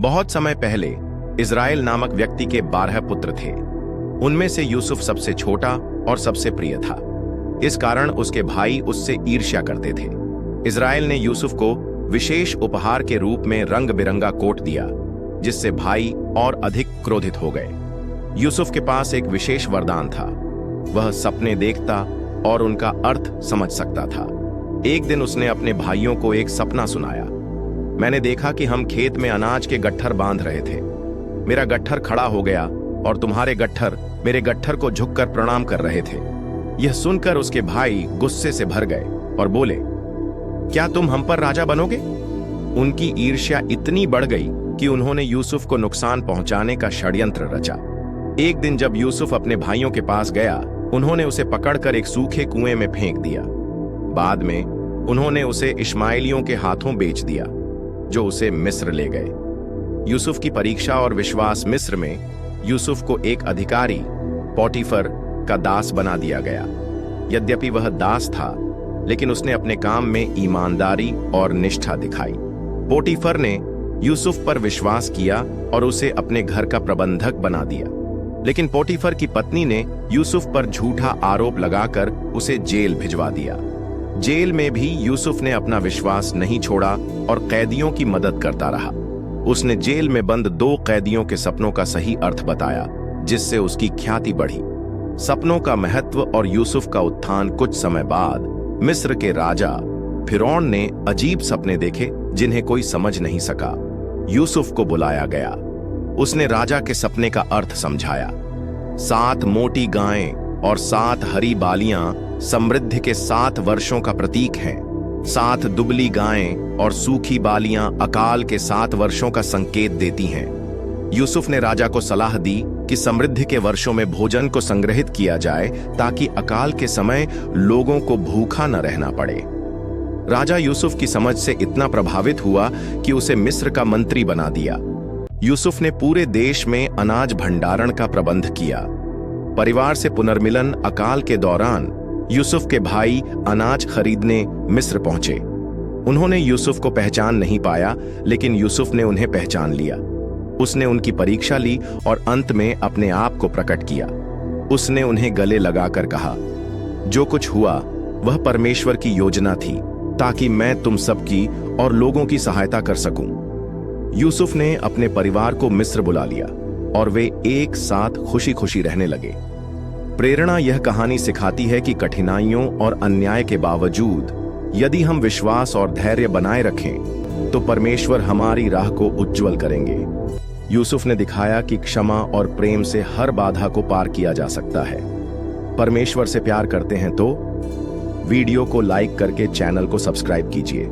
बहुत समय पहले इज़राइल नामक व्यक्ति के 12 पुत्र थे। उनमें से यूसुफ सबसे छोटा और सबसे प्रिय था। इस कारण उसके भाई उससे ईर्ष्या करते थे। इज़राइल ने यूसुफ को विशेष उपहार के रूप में रंग बिरंगा कोट दिया, जिससे भाई और अधिक क्रोधित हो गए। यूसुफ के पास एक विशेष वरदान था। वह सपने देखता और उनका अर्थ समझ सकता था। एक दिन उसने अपने भाइयों को एक सपना सुनाया। मैंने देखा कि हम खेत में अनाज के गट्ठर बांध रहे थे। मेरा गट्ठर खड़ा हो गया और तुम्हारे गट्ठर मेरे गट्ठर को झुककर प्रणाम कर रहे थे। यह सुनकर उसके भाई गुस्से से भर गए और बोले, क्या तुम हम पर राजा बनोगे? उनकी ईर्ष्या इतनी बढ़ गई कि उन्होंने यूसुफ को नुकसान पहुंचाने का षड्यंत्र रचा। एक दिन जब यूसुफ अपने भाइयों के पास गया, उन्होंने उसे पकड़कर एक सूखे कुएं में फेंक दिया। बाद में उन्होंने उसे इश्माएलियों के हाथों बेच दिया, जो उसे मिस्र ले गए। यूसुफ की परीक्षा और विश्वास। मिस्र में यूसुफ को एक अधिकारी पोटीफर का दास बना दिया गया। यद्यपि वह दास था, लेकिन उसने अपने काम में ईमानदारी और निष्ठा दिखाई। पोटीफर ने यूसुफ पर विश्वास किया और उसे अपने घर का प्रबंधक बना दिया। लेकिन पोटीफर की पत्नी ने यूसुफ पर झूठा आरोप लगाकर उसे जेल भिजवा दिया। जेल में भी यूसुफ ने अपना विश्वास नहीं छोड़ा और कैदियों की मदद करता रहा। उसने जेल में बंद 2 कैदियों के सपनों का सही अर्थ बताया, जिससे उसकी ख्याति बढ़ी। सपनों का महत्व और यूसुफ का उत्थान। कुछ समय बाद मिस्र के राजा फिरौन ने अजीब सपने देखे, जिन्हें कोई समझ नहीं सका। यूसुफ को बुलाया गया। उसने राजा के सपने का अर्थ समझाया। 7 मोटी गायें और 7 हरी बालियां समृद्धि के 7 वर्षों का प्रतीक हैं। 7 दुबली गायें और सूखी बालियां अकाल के 7 वर्षों का संकेत देती हैं। यूसुफ ने राजा को सलाह दी कि समृद्धि के वर्षों में भोजन को संग्रहित किया जाए, ताकि अकाल के समय लोगों को भूखा न रहना पड़े। राजा यूसुफ की समझ से इतना प्रभावित हुआ कि उसे मिस्र का मंत्री बना दिया। यूसुफ ने पूरे देश में अनाज भंडारण का प्रबंध किया। परिवार से पुनर्मिलन। अकाल के दौरान यूसुफ के भाई अनाज खरीदने मिस्र पहुंचे। उन्होंने यूसुफ को पहचान नहीं पाया, लेकिन यूसुफ ने उन्हें पहचान लिया। उसने उनकी परीक्षा ली और अंत में अपने आप को प्रकट किया। उसने उन्हें गले लगाकर कहा, जो कुछ हुआ वह परमेश्वर की योजना थी, ताकि मैं तुम सबकी और लोगों की सहायता कर सकूं। यूसुफ ने अपने परिवार को मिस्र बुला लिया और वे एक साथ खुशी खुशी रहने लगे। प्रेरणा। यह कहानी सिखाती है कि कठिनाइयों और अन्याय के बावजूद यदि हम विश्वास और धैर्य बनाए रखें, तो परमेश्वर हमारी राह को उज्जवल करेंगे। यूसुफ ने दिखाया कि क्षमा और प्रेम से हर बाधा को पार किया जा सकता है। परमेश्वर से प्यार करते हैं तो वीडियो को लाइक करके चैनल को सब्सक्राइब कीजिए।